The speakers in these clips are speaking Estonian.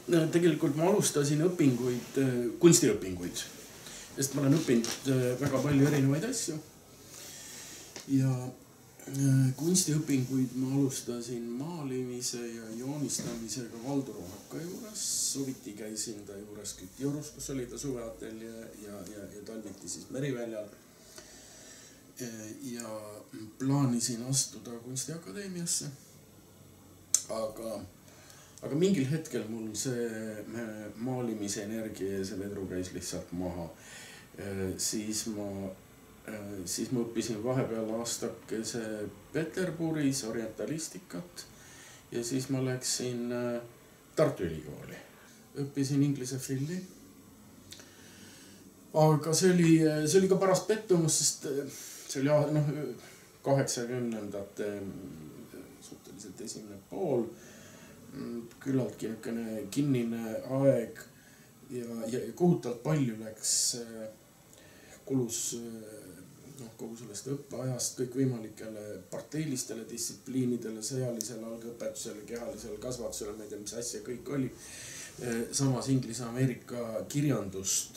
tegelikult ma alustasin õpinguid, kunstiõpinguid, sest ma olen õppinud väga palju erinevaid asju. Ja kunstiõpinguid ma alustasin maalimise ja joonistamisega Valdo Rohaka juures. Suviti käisin ta juures Kütiorus, kus oli ta suveateljee ja talviti siis Meriväljal. Ja plaanisin astuda kunstiakadeemiasse. Aga mingil hetkel mul see maalimise energia ja see vedru käis lihtsalt maha. Siis ma õppisin vahepeal aastakese Peterburis orientalistikat ja siis ma läksin Tartu Ülikooli. Õppisin inglise filli. Aga see oli ka parast pettumus, sest see oli 80ndate suhteliselt esimene pool. Küllaltki kinnine aeg ja kohutavalt palju kulus kogu sellest õppeajast kõikvõimalikele parteilistele distsipliinidele, sõjalisele algõpetusele, kehalisele kasvatusele, ma ei tea, mis asja kõik oli. Samas Inglise-Ameerika kirjandust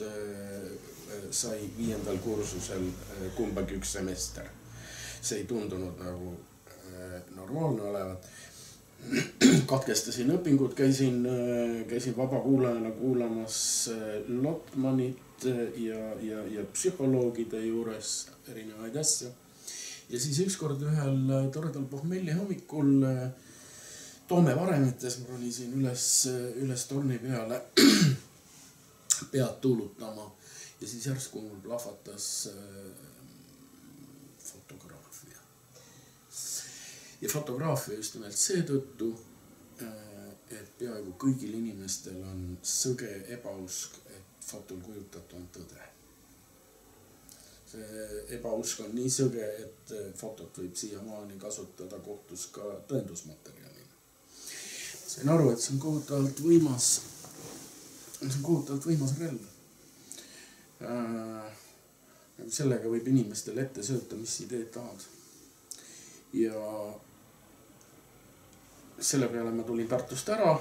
sai 5. kursusel kumbagi üks semester. See ei tundunud nagu normaalne olevat. Katkestasin õpingud, käisin vabakuulajana kuulamas Lotmanit ja psühholoogide juures erinevaid asju. Ja siis ükskord ühel toredal pohmelli hommikul Toome varemetes ma ronisin üles torni peale pead tuulutama ja siis järsku mul plahvatas fotograafia. Ja fotograafia just nimelt seetõttu, et peaaegu kõigil inimestel on sõge ebausk, et fotol kujutatu on tõde. See ebausk on nii sõge, et fotot võib siiamaani kasutada kohtus ka tõendusmaterjalina. Sain aru, et see on kohutavalt võimas relv. Sellega võib inimestele ette sööta, mis ideed tahad. Ja selle peale ma tulin Tartust ära,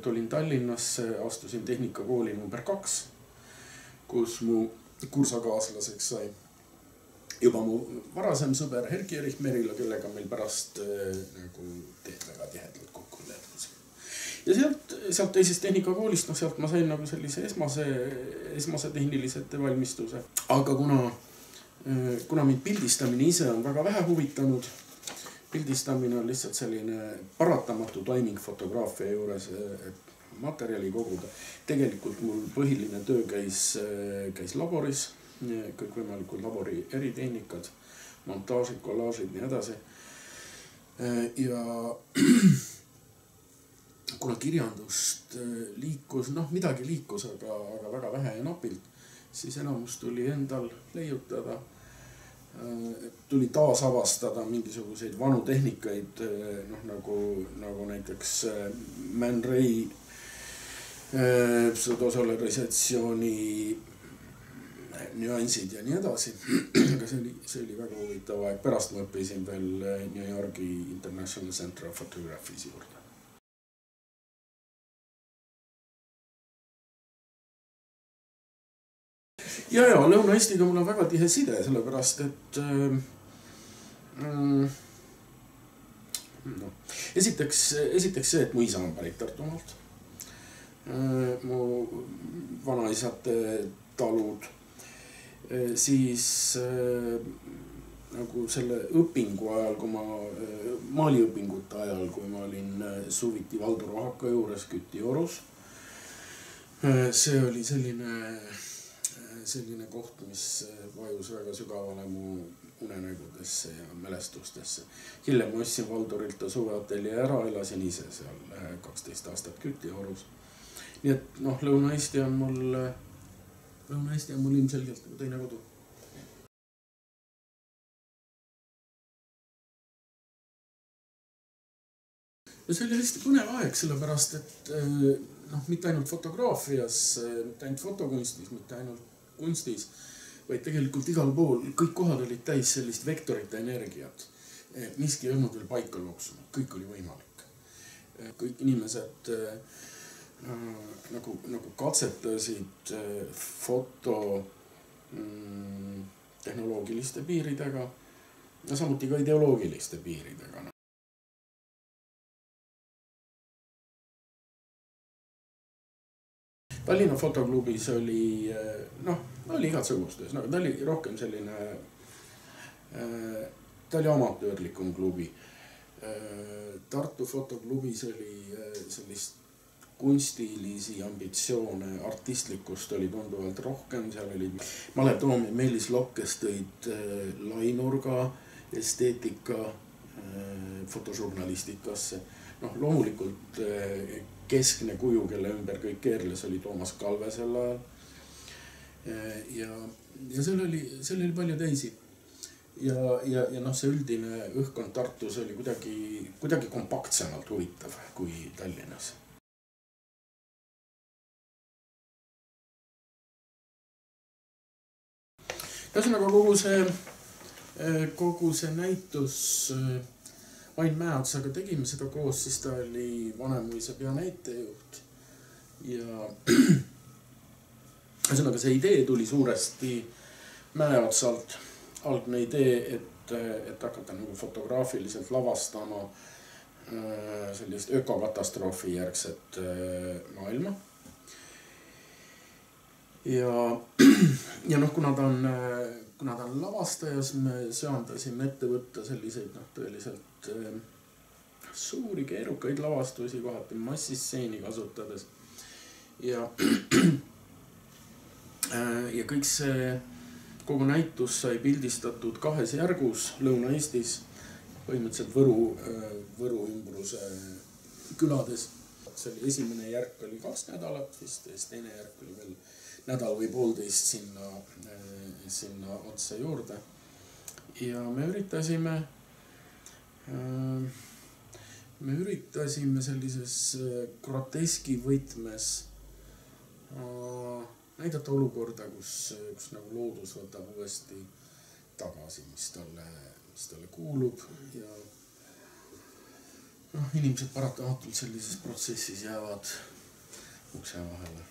tulin Tallinnasse, astusin tehnikakooli number 2, kus mu kursakaaslaseks sai juba mu varasem sõber Erki-Erich Merilo, kellega meil pärast teed väga tihedalt kokku läbus. Ja sealt teisest tehnikakoolist, sealt ma sain sellise esmase tehnilise ettevalmistuse. Aga kuna mind pildistamine ise on väga vähe huvitanud, pildistamine on lihtsalt selline paratamatu toiming fotograafia juures, et materjali koguda. Tegelikult mul põhiline töö käis laboris, kõikvõimalikud labori eritehnikad, montaažid, kollaažid, nii edasi. Ja kuna kirjandust liikus, midagi liikus, aga väga vähe ja napilt, siis enamus tuli endal leiutada. Tuli taas avastada mingisuguseid vanu tehnikaid, nagu näiteks Man Ray pseudosolarisatsiooni nüansid ja nii edasi. Aga see oli väga huvitav aeg. Pärast ma õppisin veel New Yorgi International Center of Photography's juurde. Ja Lõuna-Eestiga mul on väga tihe side, sellepärast, et esiteks see, et mu isa on pärit Tartumaalt. Mu vanaisate talud, siis nagu selle õpingu ajal, maaliõpingute ajal, kui ma olin suviti Valdo Rohaka juures Kütiorus, see oli selline koht, mis vajus väga sügavale mu unenägudesse ja mälestustesse. Hiljem ma ostsin Valdorilt suveateljee ära, elasin ise seal 12 aastat Kütiorus. Nii et Lõuna-Eesti on mul ilmselgelt teine kodu. Ja see oli hästi põnev aeg, sellepärast, et mitte ainult fotograafias, mitte ainult fotokunstis, mitte ainult kunstis, vaid tegelikult igal pool kõik kohad olid täis sellist vektorite energiat. Miski ei olnud veel paika loksunud, kõik oli võimalik. Kõik inimesed nagu katsetasid tehnoloogiliste piiridega ja samuti ka ideoloogiliste piiridega. Tallinna fotoklubis oli igatsugustes, ta oli rohkem selline, ta oli amatöörlikum klubi. Tartu fotoklubis oli sellist kunstilisi ambitsioone, artistlikkust oli tunduvalt rohkem, seal oli Malev Toom ja Meelis Lokk, kes tõid lainurga esteetika fotožurnalistikasse. Loomulikult keskne kuju, kelle ümber kõik keerles, oli Toomas Kalve sel ajal. Ja seal oli palju teisi. Ja see üldine õhkkond Tartus oli kuidagi kompaktsemalt huvitav kui Tallinnas. Ühesõnaga kogu see näitus Ain Mäeotsaga tegime seda koos, siis ta oli Vanemuise peanäitejuht. Ja ühesõnaga see idee tuli suuresti Mäeotsalt. Algne idee, et hakata nagu fotograafiliselt lavastama sellist ökokatastroofi järgset maailma. Ja kuna ta on lavastajas, me söandasime ette võtta selliseid tõeliselt suuri keerukaid lavastusi, kohati massistseeni kasutades. Ja kogu näitus sai pildistatud 2 järgus Lõuna-Eestis, põhimõtteliselt Võru ümbruse külades. See oli esimene järk oli 2 nädalat vist, teine järk oli veel nädal või poolteist sinna otsa juurde. Ja me üritasime sellises groteski võtmes näidata olukorda, kus nagu loodus võtab uuesti tagasi, mis talle kuulub. Ja inimesed paratamatult sellises protsessis jäävad ukse vahele.